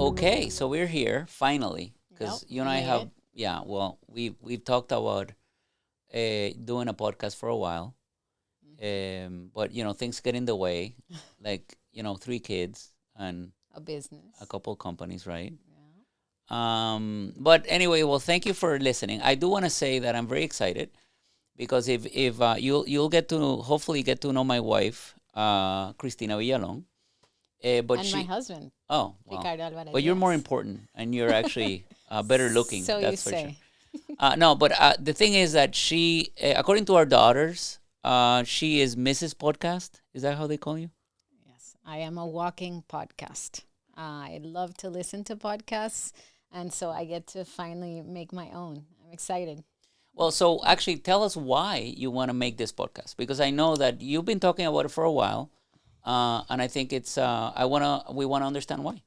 Okay, so we're here finally Yep, because you and we I made have, it. yeah, well, we've talked about doing a podcast for a while, but things get in the way, like 3 kids and A a business. couple companies, right? Yeah. But anyway, well, thank you for listening. I do want to say that I'm very excited because if you'll get to hopefully get to know my wife, Cristina Villalon, but And my she husband, Oh, well. Ricardo Alvarez But you're more Diaz. important and you're actually better looking, So you that's for sure. say. No, but the thing is that she, according to our daughters, she is Mrs. Podcast. Is that how they call you? Yes, I am a walking podcast. I love to listen to podcasts, and so I get to finally make my own. I'm excited. Well, so actually tell us why you want to make this podcast because I know that you've been talking about it for a while, and I think it's we want to understand why.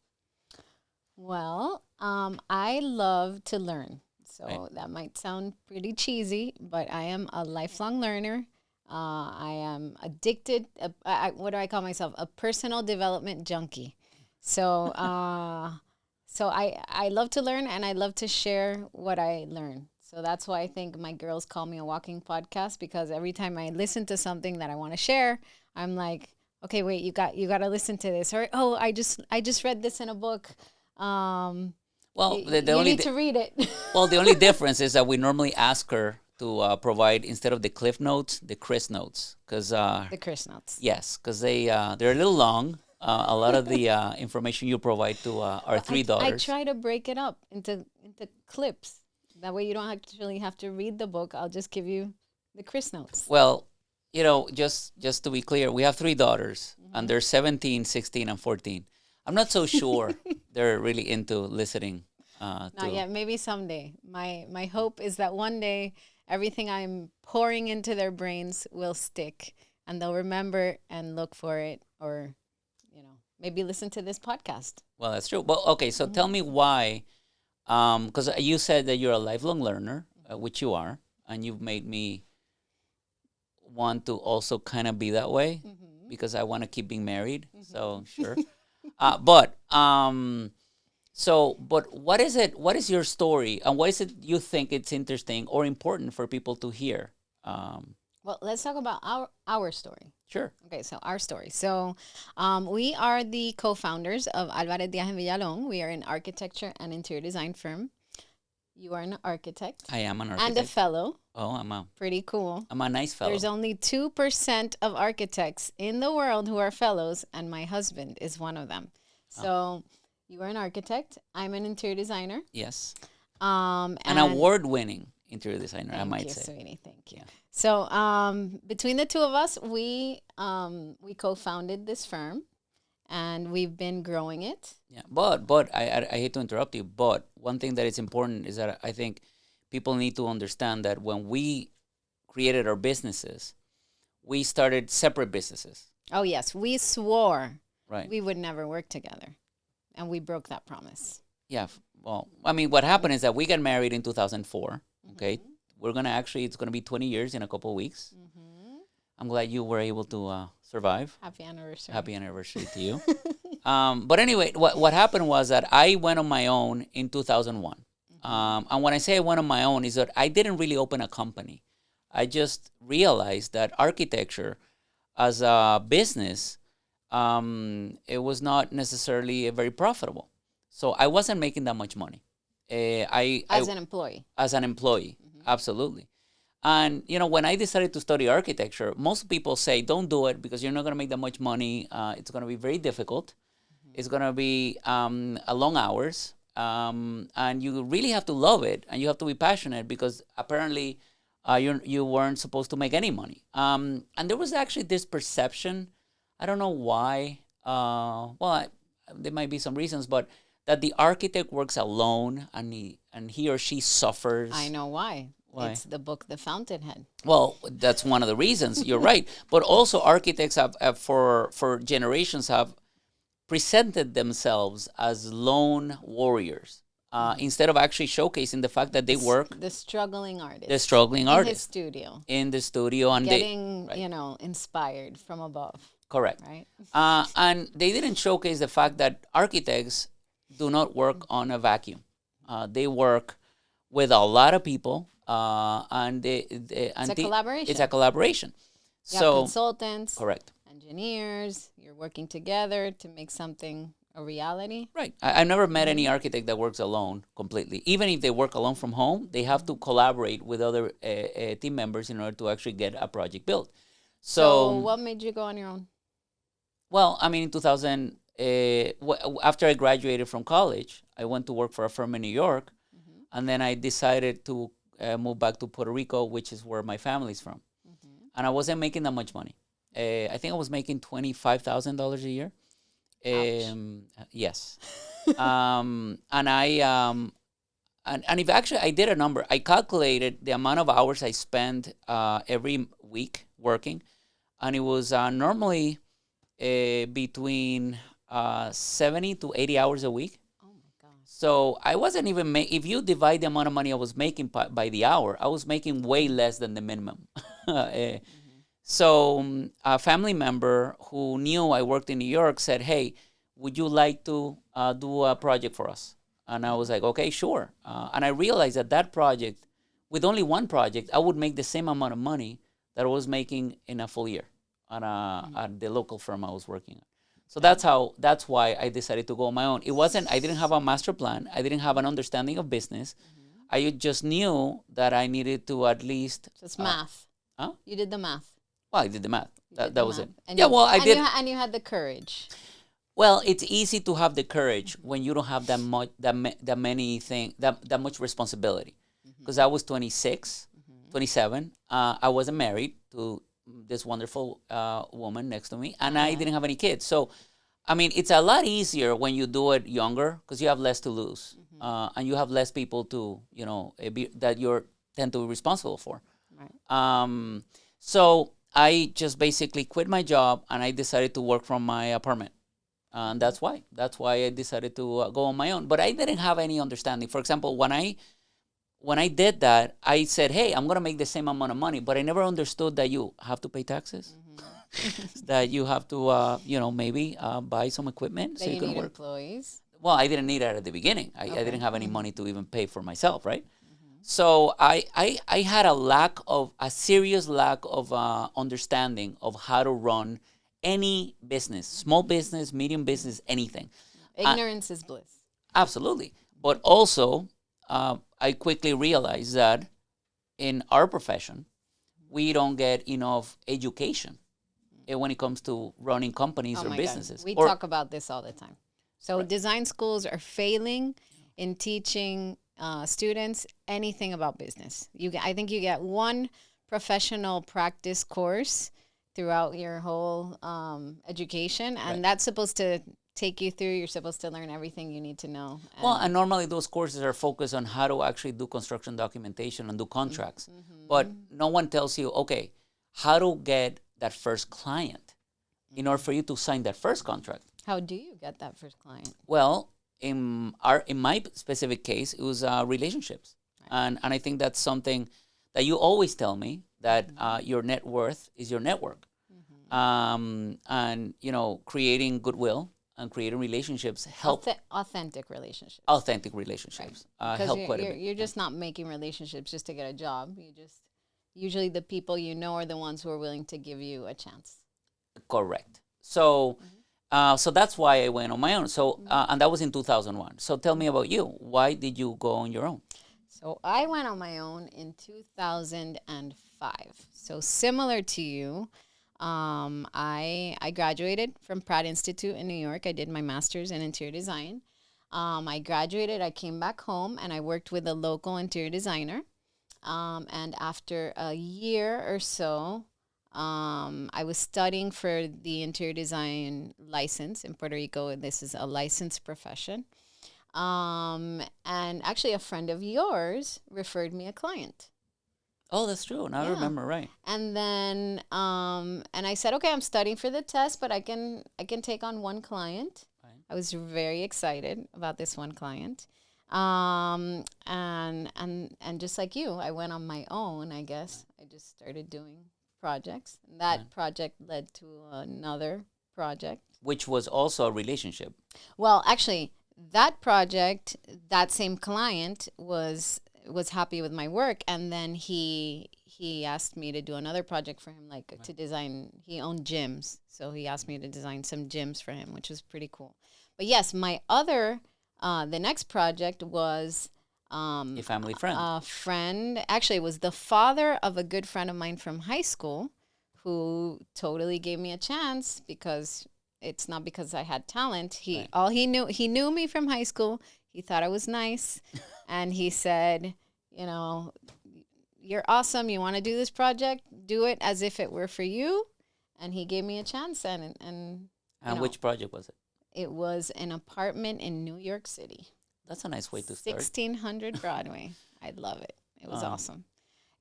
Well, I love to learn. Right. So that might sound pretty cheesy, but I am a lifelong learner. I am addicted. What do I call myself? A personal development junkie. So, so I love to learn and I love to share what I learn. So that's why I think my girls call me a walking podcast because every time I listen to something that I want to share, I'm like, okay, wait, you got to listen to this. Or oh, I just read this in a book. Um, Well, the you only need to read it. well, the only difference is that we normally ask her to provide instead of the cliff notes, the Chris notes, because The Chris notes. yes, because they're a little long. A lot of the information you provide to our Well, three I daughters. try to break it up into clips. That way you don't actually have to read the book. I'll just give you the Chris notes. Well, just to be clear, we have 3 daughters, and they're 17, 16, and 14. I'm not so sure they're really into listening Not to. yet. Maybe someday. My hope is that one day everything I'm pouring into their brains will stick and they'll remember and look for it or, maybe listen to this podcast. Well, that's true. Well, okay, so tell me why. Because you said that you're a lifelong learner, which you are, and you've made me want to also kind of be that way because I want to keep being married. So sure. But but what is it? What is your story, and why is it you think it's interesting or important for people to hear? Um, Well, let's talk about our story. sure. Okay, so our story. So, we are the co-founders of Alvarez Diaz and Villalon. We are an architecture and interior design firm. You are an architect I am an and a architect. fellow. Oh, Pretty cool. I'm a nice fellow. There's only 2% of architects in the world who are fellows, and my husband is one of them. So, you are an architect. I'm an interior designer. Yes, an And award-winning interior designer, I thank might you, say. sweetie. Thank you. Yeah. So, between the two of us, we co-founded this firm, and we've been growing it. Yeah, but I hate to interrupt you, but one thing that is important is that I think people need to understand that when we created our businesses, we started separate businesses, Oh yes, we swore right? we would never work together, and we broke that promise. Yeah. Well, I mean, what happened is that we got married in 2004. Okay, it's gonna be 20 years in a couple of weeks. I'm glad you were able to survive. Happy anniversary. Happy anniversary to you. But anyway, what happened was that I went on my own in 2001. And when I say I went on my own, is that I didn't really open a company. I just realized that architecture as a business, it was not necessarily very profitable. So I wasn't making that much money. As an employee. As an employee, absolutely. And when I decided to study architecture, most people say don't do it because you're not going to make that much money. It's going to be very difficult. It's going to be a long hours, and you really have to love it, and you have to be passionate because apparently you weren't supposed to make any money. And there was actually this perception. I don't know why. There might be some reasons, but that the architect works alone and he or she suffers. I know why. Why? It's the book The Fountainhead. Well, that's one of the reasons. You're right. But also architects have for generations have presented themselves as lone warriors. instead of actually showcasing the fact that they work, The struggling artist. the struggling in his artist studio. in the studio, and Getting, right. Inspired from above. Correct. Right? And they didn't showcase the fact that architects do not work on a vacuum. They work with a lot of people, and It's a collaboration. it's a collaboration. You have So consultants, correct. engineers, you're working together to make something a reality. Right. I've never met any architect that works alone completely. Even if they work alone from home, they have to collaborate with other team members in order to actually get a project built. So what made you go on your own? Well, I mean, in 2000, after I graduated from college, I went to work for a firm in New York, and then I decided to move back to Puerto Rico, which is where my family's from. And I wasn't making that much money. I think I was making $25,000 a year. Yes. And and if actually I did a number, I calculated the amount of hours I spent every week working, and it was normally between 70 to 80 hours a week. Oh my God. So I wasn't even if you divide the amount of money I was making by the hour, I was making way less than the minimum. So a family member who knew I worked in New York said, "Hey, would you like to do a project for us?" And I was like, "Okay, sure." And I realized that project, with only one project, I would make the same amount of money that I was making in a full year at the local firm I was working at. So that's why I decided to go on my own. I didn't have a master plan. I didn't have an understanding of business. I just knew that I needed to at least. So it's math. Huh? You did the math. Well, I did the math. That was it. And yeah, well, I did. And you had the courage. Well, it's easy to have the courage when you don't have that much responsibility. Because I was 26, 27. I wasn't married to this wonderful woman next to me, and I didn't have any kids. So, I mean, it's a lot easier when you do it younger because you have less to lose, and you have less people to, that you're tend to be responsible for. Right. So I just basically quit my job and I decided to work from my apartment. And that's why I decided to go on my own. But I didn't have any understanding. For example, when I did that, I said, "Hey, I'm gonna make the same amount of money," but I never understood that you have to pay taxes, that you have to, maybe buy some equipment That so you can need work. employees. Well, I didn't need that at the beginning. I didn't have any money to even pay for myself, right? So I had a serious lack of understanding of how to run any business, small business, medium business, anything. Ignorance is bliss. Absolutely. But also, I quickly realized that in our profession, we don't get enough education when it comes to running companies or businesses. God. We talk about this all the time. So design schools are failing in teaching students anything about business. I think you get one professional practice course throughout your whole education, and that's supposed to take you through. You're supposed to learn everything you need to know. And normally those courses are focused on how to actually do construction documentation and do contracts. But no one tells you, okay, how to get that first client in order for you to sign that first contract. How do you get that first client? Well, in my specific case, it was relationships. And I think that's something that you always tell me, that your net worth is your network. And, creating goodwill and creating relationships help. Authentic relationships. Authentic relationships help quite a bit. You're just not making relationships just to get a job. Usually the people you know are the ones who are willing to give you a chance. Correct. So, so that's why I went on my own. So, and that was in 2001. So tell me about you. Why did you go on your own? So I went on my own in 2005. So similar to you, I graduated from Pratt Institute in New York. I did my master's in interior design. I graduated, I came back home, and I worked with a local interior designer. And after a year or so, I was studying for the interior design license in Puerto Rico. This is a licensed profession. And actually, a friend of yours referred me a client. Oh, that's true. Now I remember, right? And then, and I said, okay, I'm studying for the test, but I can take on one client. Right. I was very excited about this one client. And just like you, I went on my own, I guess. I just started doing projects. And that project led to another project. Which was also a relationship. Well, actually, that project, that same client was happy with my work, and then he asked me to do another project for him, like to design. He owned gyms, so he asked me to design some gyms for him, which was pretty cool. But yes, my other the next project was A family friend. a friend. Actually, it was the father of a good friend of mine from high school, who totally gave me a chance because it's not because I had talent. He knew me from high school. He thought I was nice, and he said, you know, you're awesome. You want to do this project? Do it as if it were for you. And he gave me a chance. And which project was it? It was an apartment in New York City. That's a nice way to start. 1600 Broadway. I love it. It was awesome.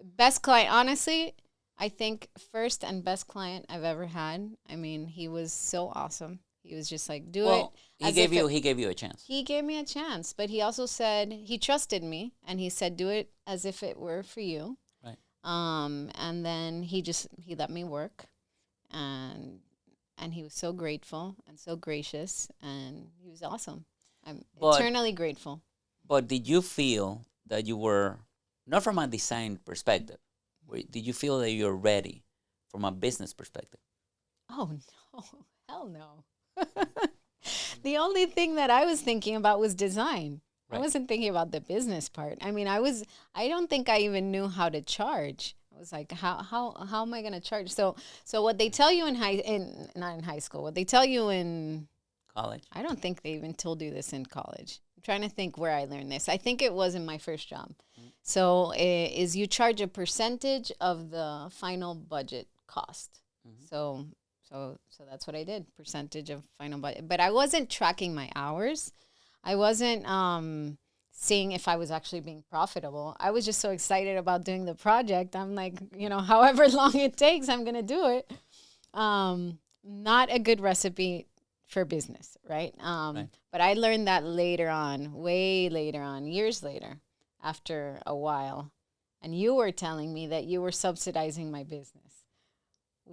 Best client, honestly, I think first and best client I've ever had. I mean, he was so awesome. He was just like, do it. He gave you a chance. He gave me a chance, but he also said he trusted me, and he said, do it as if it were for you. Right. And then he let me work, and he was so grateful and so gracious, and he was awesome. I'm eternally grateful. But did you feel that you were, not from a design perspective, did you feel that you're ready from a business perspective? Oh, no. Hell no. The only thing that I was thinking about was design. Right. I wasn't thinking about the business part. I mean, I don't think I even knew how to charge. I was like, how am I going to charge? So what they tell you not in high school, what they tell you in college. I don't think they even told you this in college. I'm trying to think where I learned this. I think it was in my first job. Mm-hmm. So is you charge a percentage of the final budget cost. Mm-hmm. So that's what I did, percentage of final budget. But I wasn't tracking my hours. I wasn't seeing if I was actually being profitable. I was just so excited about doing the project. I'm like, however long it takes, I'm going to do it. Not a good recipe for business, right? Right? But I learned that later on, way later on, years later, after a while. And you were telling me that you were subsidizing my business.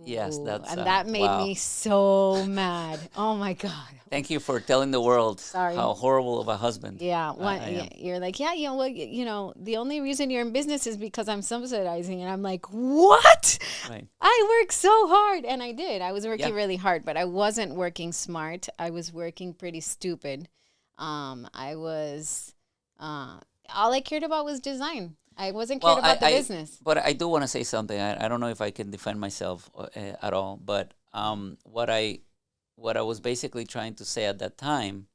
Yes, and that made me so mad. Oh my God! Thank you for telling the world how horrible of a husband. Yeah, you're like, the only reason you're in business is because I'm subsidizing, and I'm like, what? Right. I work so hard, and I did. I was working really hard, but I wasn't working smart. I was working pretty stupid. I was all I cared about was design. I wasn't cared about the business. But I do want to say something. I don't know if I can defend myself at all. But what I was basically trying to say at that time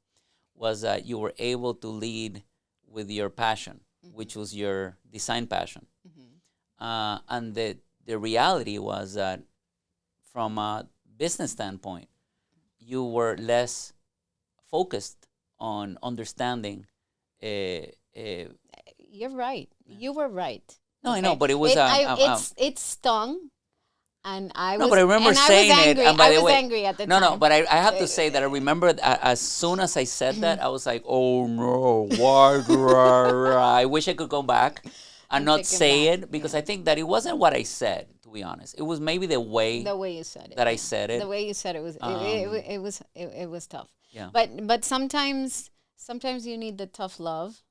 was that you were able to lead with your passion, mm-hmm. which was your design passion. Mm-hmm. And the reality was that from a business standpoint, you were less focused on understanding You're right. You were right. No, okay. I know, but it was it stung, and I was. No, but I remember saying angry. it. And by I the way, was angry at the time. No, but I have to say that I remember as soon as I said that, I was like, "Oh no, why?" I wish I could go back and not say it because I think that it wasn't what I said. To be honest, it was maybe the way you said it. That I said it. The way you said it was it was tough. Yeah. But sometimes you need the tough love.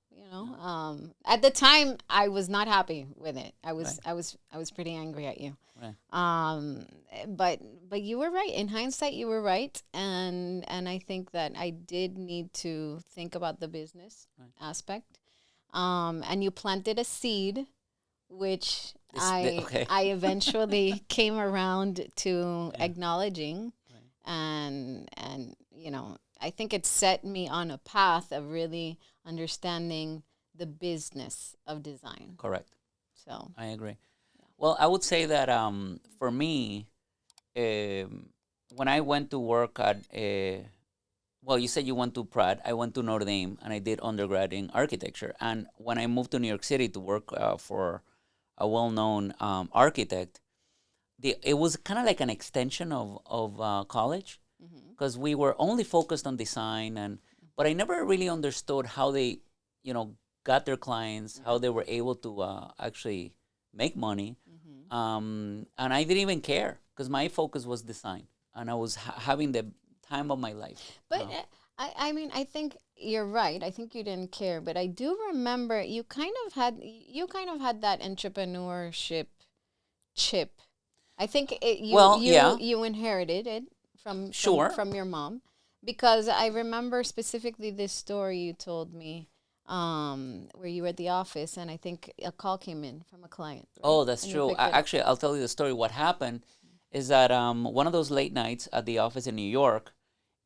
At the time I was not happy with it. I was pretty angry at you. Right. But you were right. In hindsight, you were right. And I think that I did need to think about the business aspect. And you planted a seed, which I eventually came around to acknowledging. Right. And I think it set me on a path of really understanding the business of design. Correct. So I agree. Yeah. Well, I would say that for me, when I went to work at, you said you went to Pratt. I went to Notre Dame, and I did undergrad in architecture. And when I moved to New York City to work for a well-known architect, it was kind of like an extension of college, because we were only focused on design, but I never really understood how they got their clients, how they were able to actually make money. And I didn't even care because my focus was design, and I was having the time of my life. But I mean, I think you're right. I think you didn't care, but I do remember you kind of had that entrepreneurship chip. I think you inherited it Sure. from your mom, because I remember specifically this story you told me, where you were at the office and I think a call came in from a client. Right? Oh, that's And you true. picked it up. Actually, I'll tell you the story. What happened is that one of those late nights at the office in New York,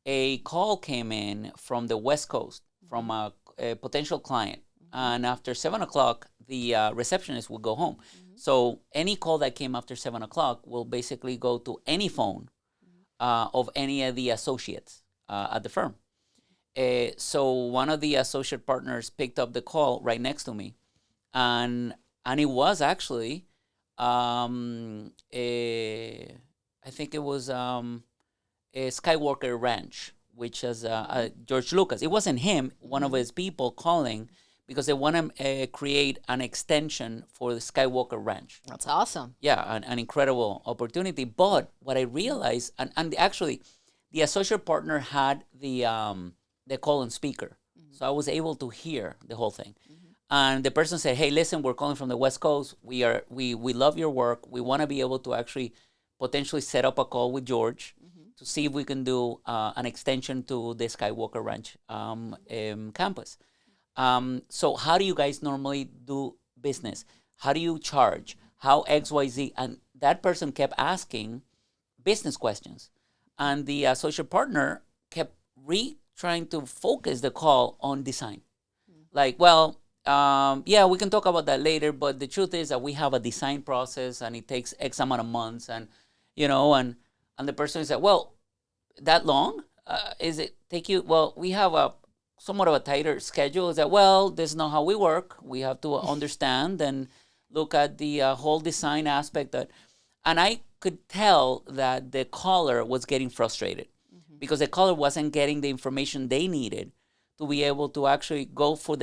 a call came in from the West Coast from a potential client. And after 7 o'clock, the receptionist would go home. So any call that came after 7 o'clock will basically go to any phone of any of the associates at the firm. So one of the associate partners picked up the call right next to me, and it was actually, I think it was a Skywalker Ranch, which is George Lucas. It wasn't him, one of his people calling because they want to create an extension for the Skywalker Ranch. That's awesome. Yeah, an incredible opportunity. But what I realized, and actually, the associate partner had the call on speaker, so I was able to hear the whole thing. And the person said, "Hey, listen, we're calling from the West Coast. We love your work. We want to be able to actually potentially set up a call with George to see if we can do an extension to the Skywalker Ranch campus. So how do you guys normally do business? How do you charge? How XYZ?" And that person kept asking business questions. And the associate partner kept trying to focus the call on design. Like, well, yeah, we can talk about that later, but the truth is that we have a design process and it takes X amount of months. And, and the person said, "Well, that long? Is it take you?" "Well, we have a somewhat of a tighter schedule." Is that, "Well, this is not how we work. We have to understand and look at the whole design aspect." And I could tell that the caller was getting frustrated because the caller wasn't getting the information they needed to be able to actually go to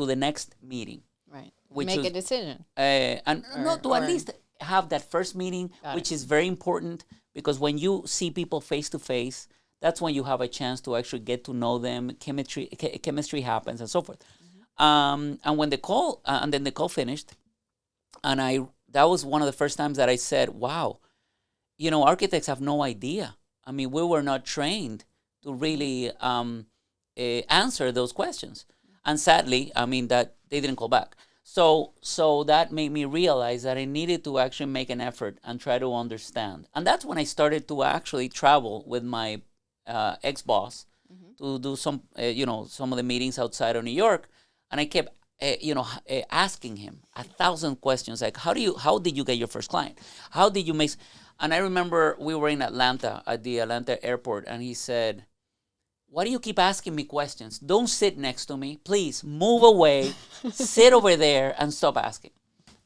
the next meeting. Right. Make a decision. And at least have that first meeting, which is very important, because when you see people face to face, that's when you have a chance to actually get to know them. Chemistry happens and so forth. And when the call and then the call finished, and that was one of the first times that I said, "Wow, architects have no idea. I mean, we were not trained to really answer those questions." And sadly, I mean, that they didn't call back. So that made me realize that I needed to actually make an effort and try to understand. And that's when I started to actually travel with my ex-boss to do some of the meetings outside of New York. And I kept asking him 1,000 questions, like, how did you get your first client? How did you make? And I remember we were in Atlanta at the Atlanta airport, and he said, "Why do you keep asking me questions? Don't sit next to me. Please move away, sit over there, and stop asking."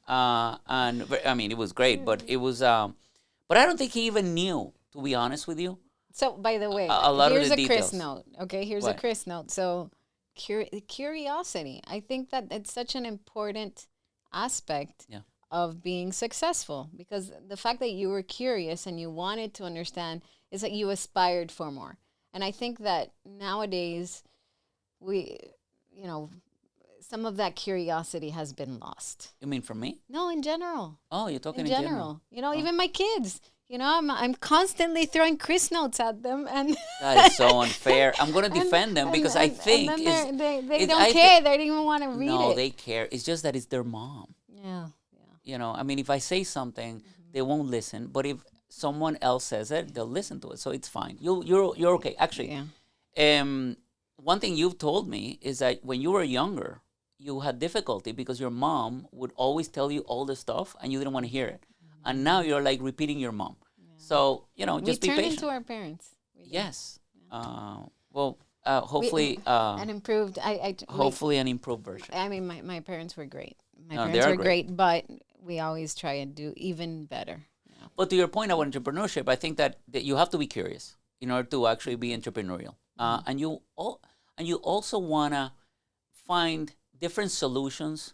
And I mean, it was great, but it was, but I don't think he even knew, to be honest with you. So, by the way, a lot here's of the a Chris details. note. Okay, here's a Chris note. So, curiosity. I think that it's such an important aspect of being successful, because the fact that you were curious and you wanted to understand is that you aspired for more. And I think that nowadays some of that curiosity has been lost. You mean from me? No, in general. Oh, you're talking in general. Even my kids. I'm constantly throwing Chris notes at them, and that is so unfair. I'm going to defend them because I think they don't care. They don't even want to read it. No, they care. It's just that it's their mom. Yeah. I mean, if I say something, they won't listen. But if someone else says it, they'll listen to it. So it's fine. You're okay. Actually, one thing you've told me is that when you were younger, you had difficulty because your mom would always tell you all the stuff and you didn't want to hear it. And now you're like repeating your mom. Yeah. So, just be patient. We turn into our parents. Yes. Yeah. Hopefully. An improved. Hopefully an improved version. I mean, my parents were great. My parents were great, but we always try and do even better. But to your point about entrepreneurship, I think that you have to be curious in order to actually be entrepreneurial. And you also want to find different solutions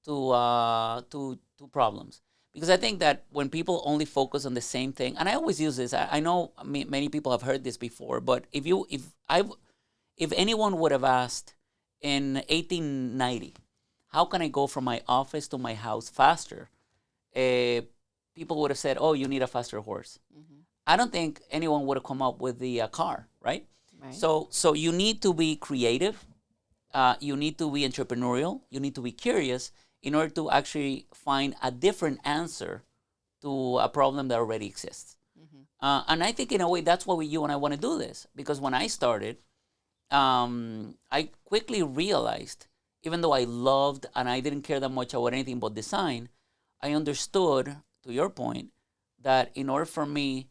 to problems. Because I think that when people only focus on the same thing, and I always use this, I know many people have heard this before, but if anyone would have asked in 1890, how can I go from my office to my house faster? People would have said, "Oh, you need a faster horse." I don't think anyone would have come up with the car, right? Right. So you need to be creative. You need to be entrepreneurial. You need to be curious in order to actually find a different answer to a problem that already exists. And I think in a way that's why you and I want to do this, because when I started, I quickly realized, even though I loved and I didn't care that much about anything but design, I understood, to your point, that in order for me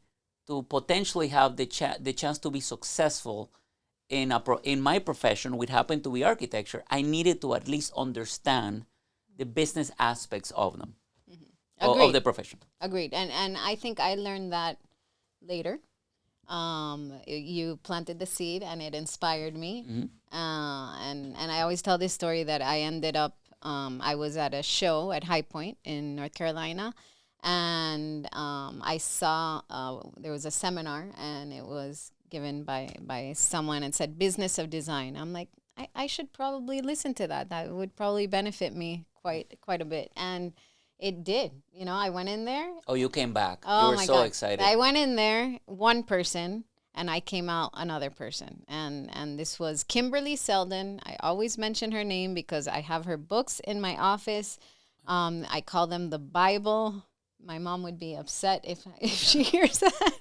to potentially have the chance to be successful in my profession, which happened to be architecture, I needed to at least understand the business aspects of them, of the profession. Agreed. And I think I learned that later. You planted the seed and it inspired me. And I always tell this story that I ended up, I was at a show at High Point in North Carolina, and I saw there was a seminar, and it was given by someone, and said business of design. I'm like, I should probably listen to that. That would probably benefit me quite a bit. And it did. You know, I went in there. Oh, you came back. Oh, you were my so God. excited. I went in there, one person, and I came out another person. And this was Kimberly Selden. I always mention her name because I have her books in my office. I call them the Bible. My mom would be upset if she hears that.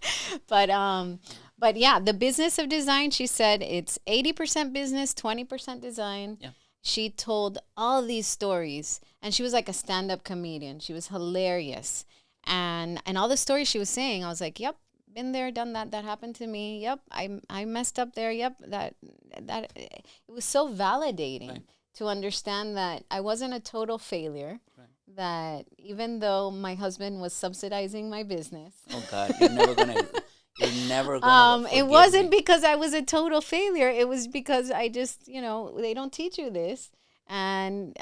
But yeah, the business of design, she said it's 80% business, 20% design. Yeah. She told all these stories, and she was like a stand-up comedian. She was hilarious. And all the stories she was saying, I was like, yep, been there, done that. That happened to me. Yep, I messed up there. Yep, that it was so validating. Right. To understand that I wasn't a total failure. Right. That even though my husband was subsidizing my business. Oh God, you're never gonna it wasn't because I was a total failure. It was because I just, they don't teach you this. And,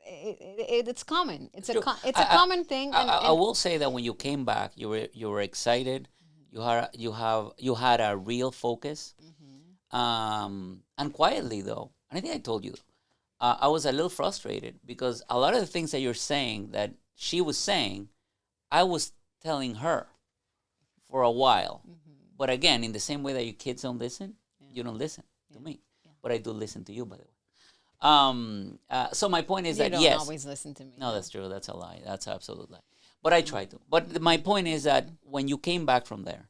it's common. It's a common thing. I will say that when you came back, you were excited. You had a real focus. And quietly though, and I think I told you, I was a little frustrated because a lot of the things that you're saying that she was saying, I was telling her for a while. But again, in the same way that your kids don't listen, you don't listen to me. Yeah. But I do listen to you, by the way. So my point is you that don't yes. always listen to me. No, that's true. That's a lie. That's an absolute lie. But I try to. But my point is that when you came back from there,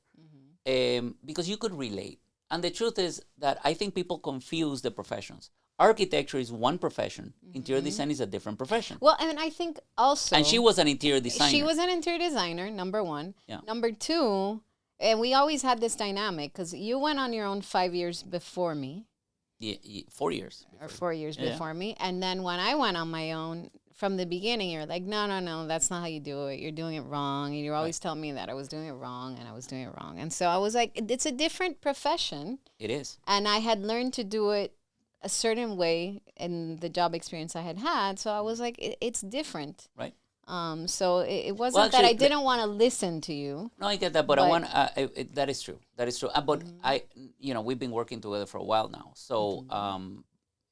because you could relate. And the truth is that I think people confuse the professions. Architecture is one profession. Interior design is a different profession. Well, and I think also... And she was an interior designer. She was an interior designer, number one. Yeah. Number two, and we always had this dynamic, because you went on your own 5 years before me. Yeah, 4 years. Or 4 years before me. And then when I went on my own, from the beginning, you're like, no, that's not how you do it. You're doing it wrong. And you always tell me that I was doing it wrong, and I was doing it wrong. And so I was like, it's a different profession. It is. And I had learned to do it a certain way in the job experience I had. So I was like, it's different. Right. So it wasn't that I didn't want to listen to you. No, I get that, but I want that is true. That is true. But we've been working together for a while now. So,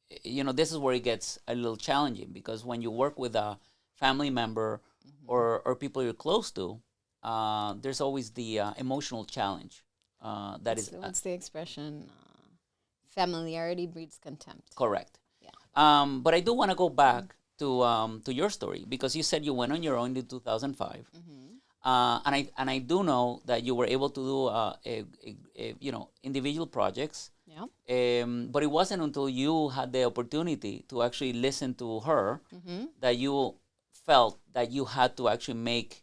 this is where it gets a little challenging, because when you work with a family member or people you're close to, there's always the emotional challenge. What's the expression? Familiarity breeds contempt. Correct. Yeah. But I do want to go back to your story, because you said you went on your own in 2005, and I do know that you were able to do individual projects. Yeah. But it wasn't until you had the opportunity to actually listen to her that you felt that you had to actually make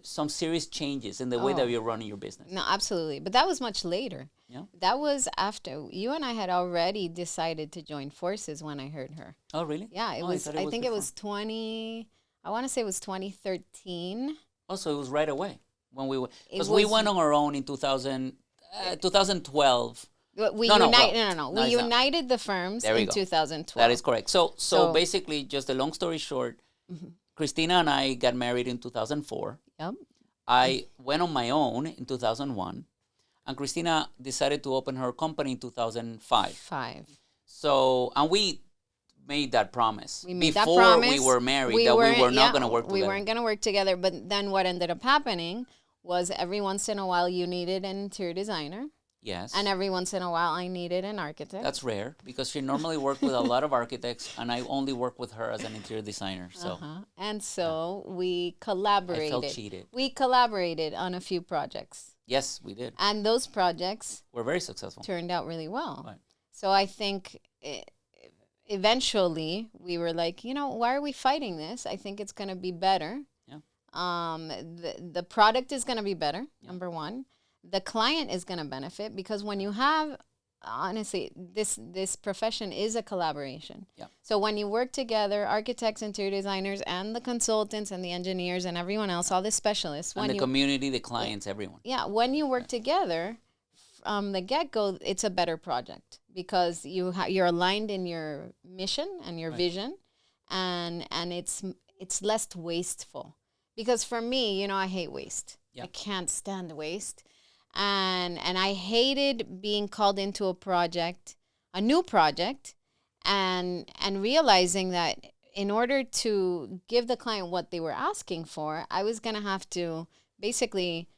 some serious changes in the way that you're running your business. No, absolutely. But that was much later. Yeah. That was after you and I had already decided to join forces when I heard her. Oh, really? Yeah, it was. I think it was 20. I want to say it was 2013. Oh, so it was right away when we were, because we went on our own in 2012. We No, no, unite. well, No. no, We it's not. united the firms There we in go. 2012. That is correct. So So- basically, just a long story short, Christina and I got married in 2004. Yep. I went on my own in 2001, and Christina decided to open her company in 2005. 5. So, and we made that promise We made that before promise. we were married that we were not going to work We together. weren't going to work together. But then what ended up happening was every once in a while you needed an interior designer, Yes. and every once in a while I needed an architect. That's rare because she normally worked with a lot of architects, and I only work with her as an interior designer. So And so we collaborated. I felt cheated. We collaborated on a few projects, Yes, we did. and those projects We're very successful. turned out really well. Right. So I think eventually we were like, why are we fighting this? I think it's going to be better. Yeah. The product is going to be better, number one. The client is going to benefit because when you have, honestly, this profession is a collaboration. Yeah. So when you work together, architects, interior designers, and the consultants and the engineers and everyone else, all the specialists, And the community, the clients, everyone. yeah, when you work together from the get-go, it's a better project because you're aligned in your mission and your vision, and it's less wasteful. Because for me, I hate waste. Yeah. I can't stand waste, and I hated being called into a new project, and realizing that in order to give the client what they were asking for, I was gonna have to basically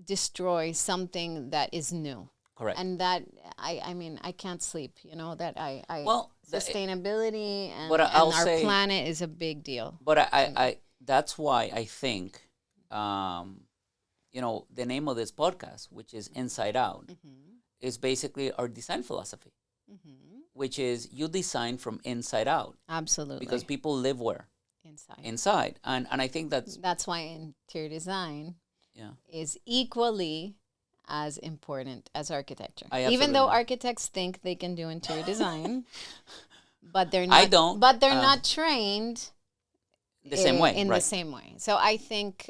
destroy something that is new. Correct. And that I mean I can't sleep. That I Well, sustainability and but I'll our say- planet is a big deal. But I that's why I think, the name of this podcast, which is Inside Out, is basically our design philosophy, which is you design from inside out Absolutely. because people live where? inside. Inside. And I think That's why interior design yeah. is equally as important as architecture. I Even though absolutely- architects think they can do interior design, but they're I not. don't, But they're not trained the same way, in right? the same way. So I think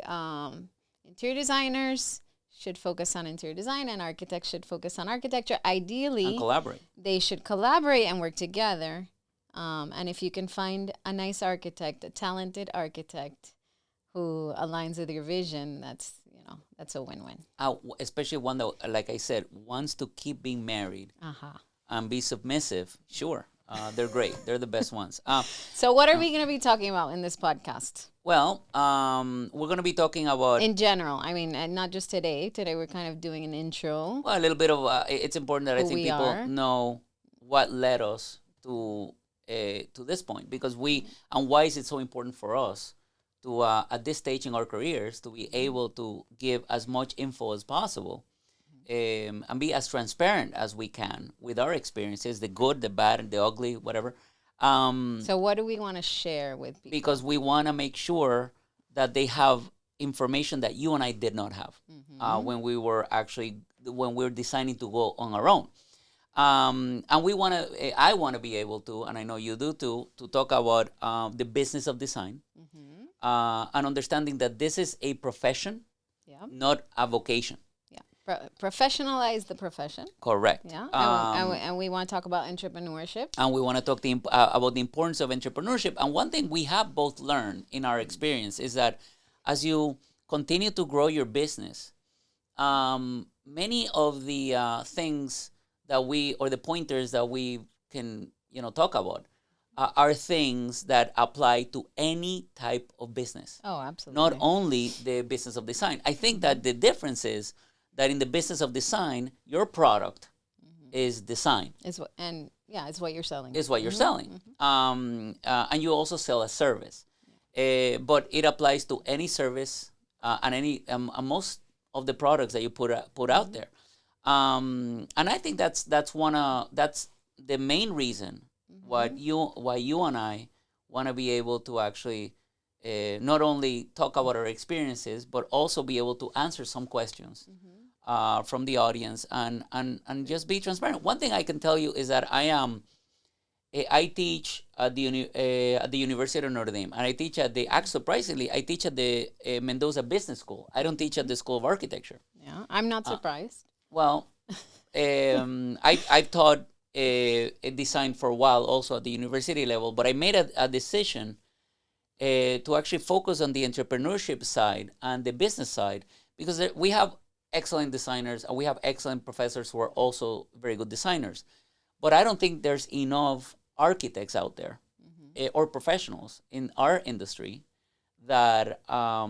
interior designers should focus on interior design, and architects should focus on architecture. Ideally, And collaborate. they should collaborate and work together. And if you can find a nice architect, a talented architect who aligns with your vision, that's a win-win. Especially one that, like I said, wants to keep being married and be submissive. Sure, they're great. They're the best ones. So what are we going to be talking about in this podcast? Well, we're going to be talking about In general, I mean, and not just today. Today we're kind of doing an intro. a little bit of. It's important that I Who think we people are. know what led us to this point, because and why is it so important for us to at this stage in our careers to be able to give as much info as possible, and be as transparent as we can with our experiences, the good, the bad, and the ugly, whatever. So what do we want to share with people? Because we want to make sure that they have information that you and I did not have when we were designing to go on our own. And I want to be able to, and I know you do too, to talk about the business of design, and understanding that this is a profession, Yeah. not a vocation. Professionalize the profession. Correct. Yeah. And we want to talk about entrepreneurship. And we want to talk about the importance of entrepreneurship. And one thing we have both learned in our experience is that as you continue to grow your business, many of the things that the pointers that we can talk about are things that apply to any type of business. Oh, absolutely. Not only the business of design. I think that the difference is that in the business of design, your product is design. It's what you're selling. Is what you're selling. And you also sell a service. But it applies to any service and any most of the products that you put out there. And I think that's the main reason why you and I want to be able to actually not only talk about our experiences, but also be able to answer some questions from the audience and just be transparent. One thing I can tell you is that I teach at the University of Notre Dame, and I teach at surprisingly, I teach at the Mendoza Business School. I don't teach at the School of Architecture. Yeah, I'm not surprised. Well, I taught design for a while also at the university level, but I made a decision to actually focus on the entrepreneurship side and the business side because we have excellent designers and we have excellent professors who are also very good designers. But I don't think there's enough architects out there or professionals in our industry that are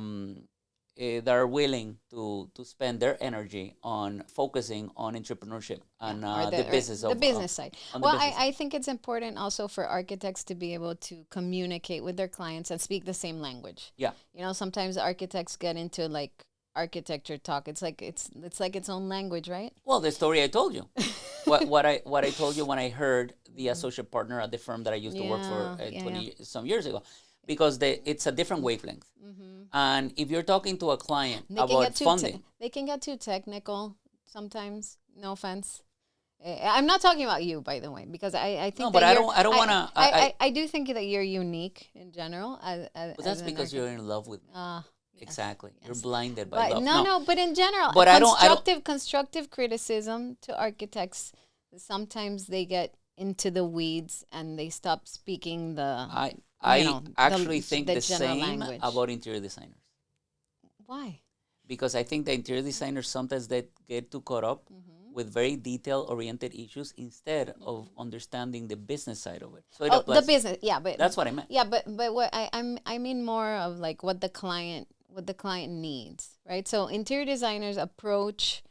willing to spend their energy on focusing on entrepreneurship and the business the business side. Well, I think it's important also for architects to be able to communicate with their clients and speak the same language. Yeah. You know, sometimes architects get into like architecture talk. It's like it's like its own language, right? Well, the story I told you, what I told you when I heard the associate partner at the firm that I used to work for 20 some years ago, because it's a different wavelength. And if you're talking to a client about funding, they can get too technical sometimes. No offense. I'm not talking about you, by the way, because I think. No, but I don't want to. I do think that you're unique in general. But that's because you're in love with me. Yes, exactly. Yes. You're blinded by love. No, but in general, but constructive criticism to architects. Sometimes they get into the weeds and they stop speaking the. I actually think the same language about interior designers. Why? Because I think the interior designers sometimes they get too caught up with very detail-oriented issues instead of understanding the business side of it. So it applies. The business, yeah, but that's what I meant. Yeah, but what I mean more of like what the client needs, right? So interior designers approach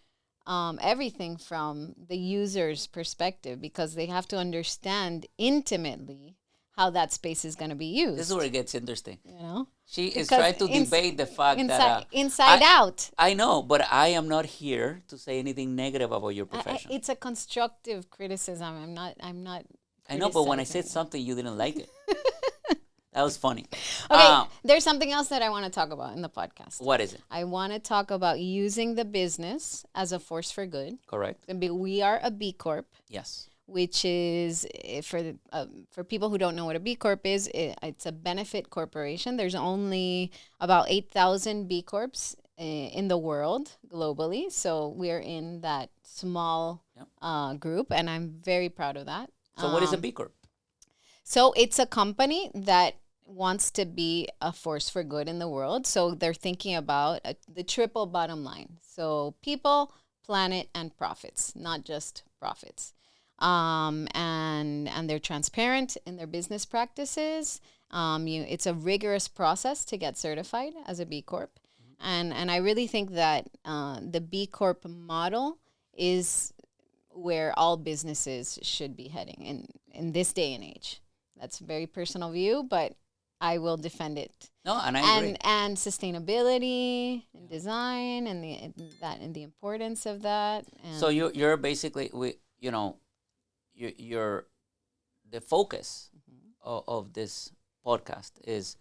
everything from the user's perspective because they have to understand intimately how that space is going to be used. This is where it gets interesting. You know? She is trying to debate the fact that... Inside out. I know, but I am not here to say anything negative about your profession. It's a constructive criticism. I'm not I know, but when I said something, you didn't like it. That was funny. Okay, there's something else that I want to talk about in the podcast. What is it? I want to talk about using the business as a force for good. Correct. We are a B Corp. Yes. Which is, for people who don't know what a B Corp is, it's a benefit corporation. There's only about 8,000 B Corps in the world globally. So we're in that small group, and I'm very proud of that. So what is a B Corp? So it's a company that wants to be a force for good in the world. So they're thinking about the triple bottom line. So people, planet, and profits, not just profits. And they're transparent in their business practices. It's a rigorous process to get certified as a B Corp. And I really think that the B Corp model is where all businesses should be heading in this day and age. That's a very personal view, but I will defend it. No, and I agree. And sustainability and design and the importance of that. And so you're basically you're the focus of this podcast is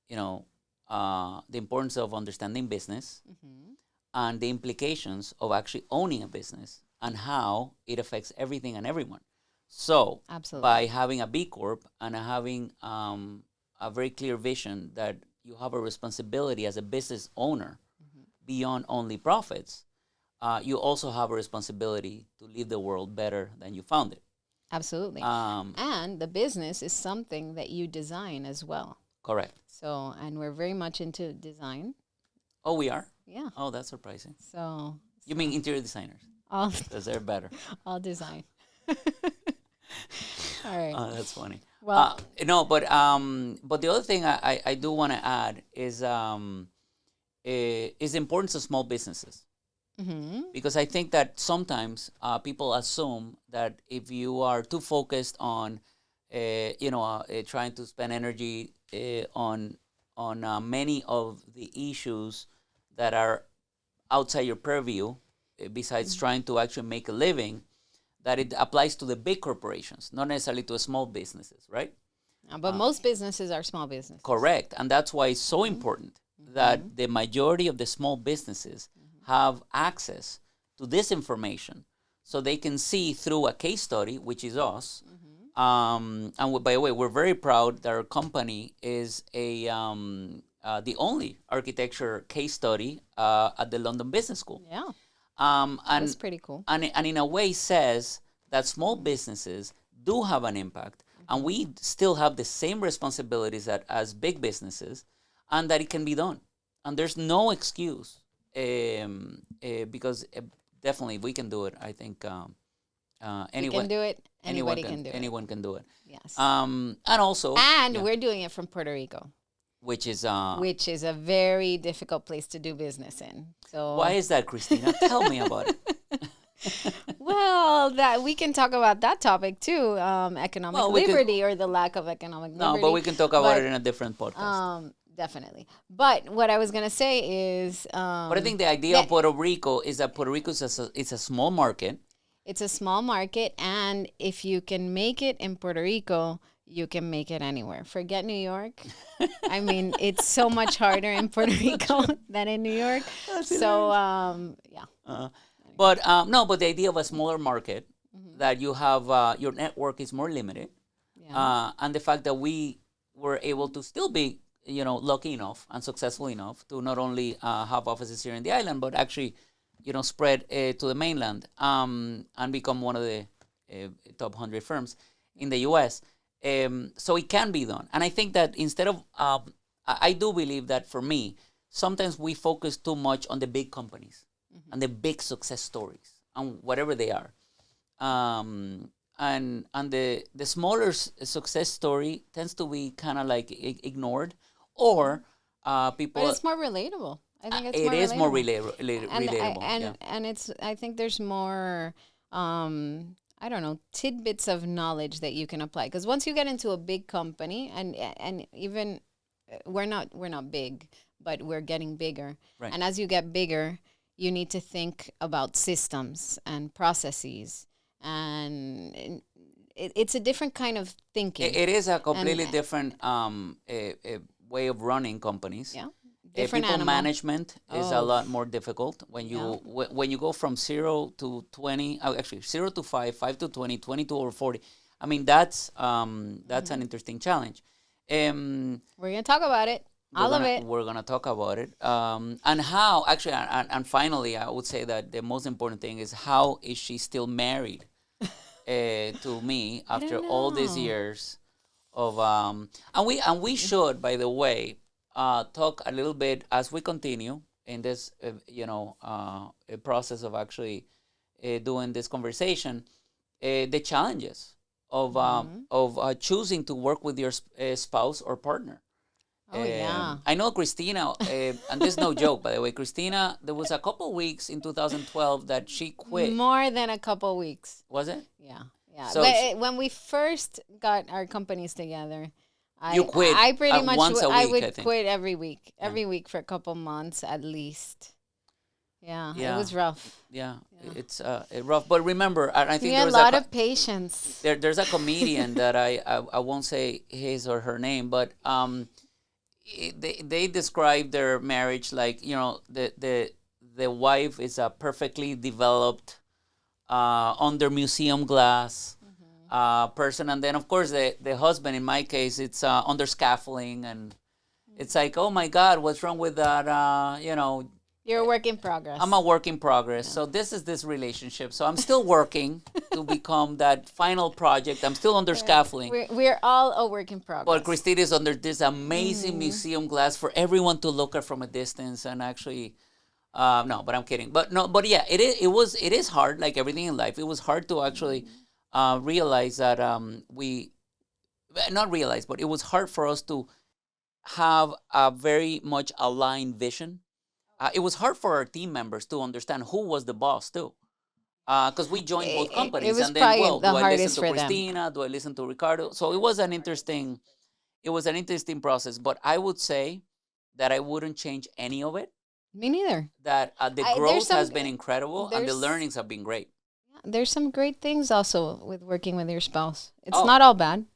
the importance of understanding business and the implications of actually owning a business and how it affects everything and everyone. So absolutely, by having a B Corp and having a very clear vision that you have a responsibility as a business owner beyond only profits, you also have a responsibility to leave the world better than you found it. Absolutely. And the business is something that you design as well. Correct. So, and we're very much into design. Oh, we are? Yeah. Oh, that's surprising. So. You mean interior designers? Because they're better. All design. All right. Oh, that's funny. Well, no, but the other thing I do want to add is the importance of small businesses. Because I think that sometimes people assume that if you are too focused on, trying to spend energy on many of the issues that are outside your purview, besides trying to actually make a living, that it applies to the big corporations, not necessarily to small businesses, right? But most businesses are small businesses. Correct. And that's why it's so important that the majority of the small businesses have access to this information so they can see through a case study, which is us. And by the way, we're very proud that our company is the only architecture case study at the London Business School. Yeah. That's and pretty cool. and in a way says that small businesses do have an impact, and we still have the same responsibilities that as big businesses, and that it can be done, and there's no excuse, because definitely we can do it. I think We can anyone do it. Anybody can do it. anyone can do it. Yes. And also, And yeah, we're doing it from Puerto Rico, which is which is a very difficult place to do business in. So why is that, Christina? Tell me about it. well, that we can talk about that topic too, economic Well, we can, liberty or the lack of economic no, liberty. but we can talk about But it in a different podcast. definitely. But what I was gonna say is, But I think the idea of Puerto Rico is that Puerto Rico is it's a small market. it's a small market, and if you can make it in Puerto Rico, you can make it anywhere. Forget New York. I mean, it's so much harder in Puerto Rico than in New York. So, yeah. But no, but the idea of a smaller market, that you have your network is more limited, Yeah. and the fact that we were able to still be, lucky enough and successful enough to not only have offices here in the island, but actually, spread to the mainland, and become one of the top 100 firms in the U.S. So it can be done, and I think that instead of, I do believe that for me, sometimes we focus too much on the big companies and the big success stories and whatever they are, and the smaller success story tends to be kind of like ignored, or people. But it's more relatable. I think it's It more is more relatable. relatable. Yeah. And it's I think there's more I don't know, tidbits of knowledge that you can apply, because once you get into a big company, and even we're not big, but we're getting bigger. Right. And as you get bigger, you need to think about systems and processes, and it's a different kind of thinking. It is a completely And- different way of running companies. Yeah. Different People animal. management is a Oh. lot more difficult when you when you go from 0 to 20. Actually, 0 to 5, 5 to 20, 20 to over 40. I mean, that's an interesting challenge. We're gonna talk about it. All of it. We're gonna talk about it, and how actually, and finally, I would say that the most important thing is, how is she still married to me after all these know. years of and we should, by the way, talk a little bit as we continue in this process of actually doing this conversation, the challenges of choosing to work with your spouse or partner. Oh, yeah. I know Cristina, and this is no joke, by the way. Cristina, there was a couple weeks in 2012 that she quit. More than a couple weeks. Was it? Yeah, yeah. So But she- when we first got our companies together, You quit I pretty much once a I week, would I think. quit every week for a couple months at least. Yeah, Yeah. it was rough. Yeah, it's rough. But remember, I think We there had was a lot of patience. there's a comedian that I won't say his or her name, but they describe their marriage like, the wife is a perfectly developed under museum glass person, and then of course the husband, in my case, it's under scaffolding, and it's like, oh my God, what's wrong with that? You're a work in progress. I'm a work in progress. So this is this relationship. So I'm still working to become that final project. I'm still under scaffolding. We're all a work in progress. But Christine is under this amazing museum glass for everyone to look at from a distance, and actually, no, but I'm kidding. But no, but yeah, it is hard, like everything in life. It was hard to actually realize that not realize, but it was hard for us to have a very much aligned vision. It was hard for our team members to understand who was the boss too, because we joined both companies, was and then, probably well, the do I hardest listen to for them. Cristina? Do I listen to Ricardo? So it was an interesting process. But I would say that I wouldn't change any of it. Me neither. That the There's growth has some- been incredible, and the there's- learnings have been great. There's some great things also with working with your spouse. It's Oh. not all bad.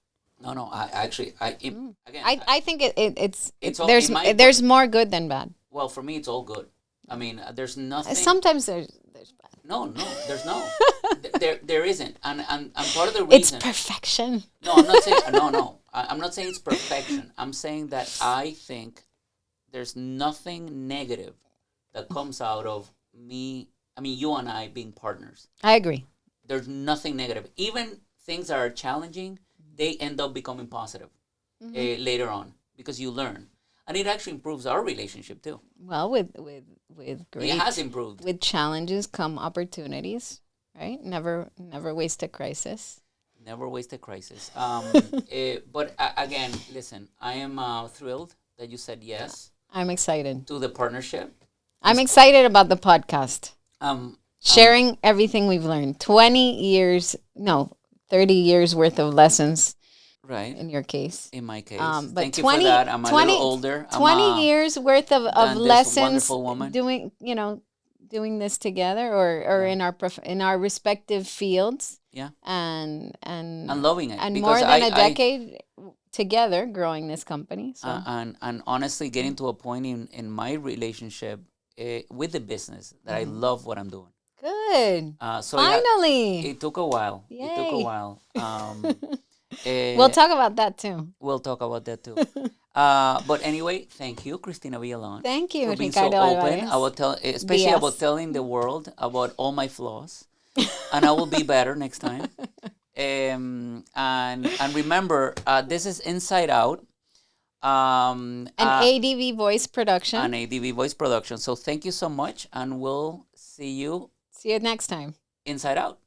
No, I actually, again, I think It's all- there's in my- there's more good than bad. well, for me, it's all good. I mean, there's nothing. Sometimes there's bad. No, there's no. there isn't, and part of the It's reason. perfection. No, I'm not saying no. I'm not saying it's perfection. I'm saying that I think there's nothing negative that comes out of me I mean, you and I being partners. I agree. There's nothing negative. Even things that are challenging, they end up becoming positive later on because you learn. And it actually improves our relationship too. Well, with great, It has improved. with challenges come opportunities, right? Never waste a crisis. Never waste a crisis. But again, listen, I am thrilled that you said yes I'm excited. to the partnership. I'm excited about the podcast. Um, Sharing everything we've learned. 20 years, no, 30 years worth of lessons right. in your case. In my case, But thank you for that. I'm a little older. 20 years worth of than this lessons wonderful woman. doing this together or Yeah. in our respective fields. Yeah. And I'm loving it and because more than a decade together growing this company. So and honestly, getting to a point in my relationship with the business that I love what I'm doing. good. So Finally. it took a while. Yay. It took a while. We'll talk about that too. We'll talk about that too. But anyway, thank you, Cristina Villalon. Thank you, for being Ricardo so open. Alvarez. I will tell, especially Diaz. about telling the world about all my flaws, and I will be better next time. And remember, this is Inside Out. An AD&V voice production. An AD&V voice production. So thank you so much, and we'll see you See you next time. Inside Out.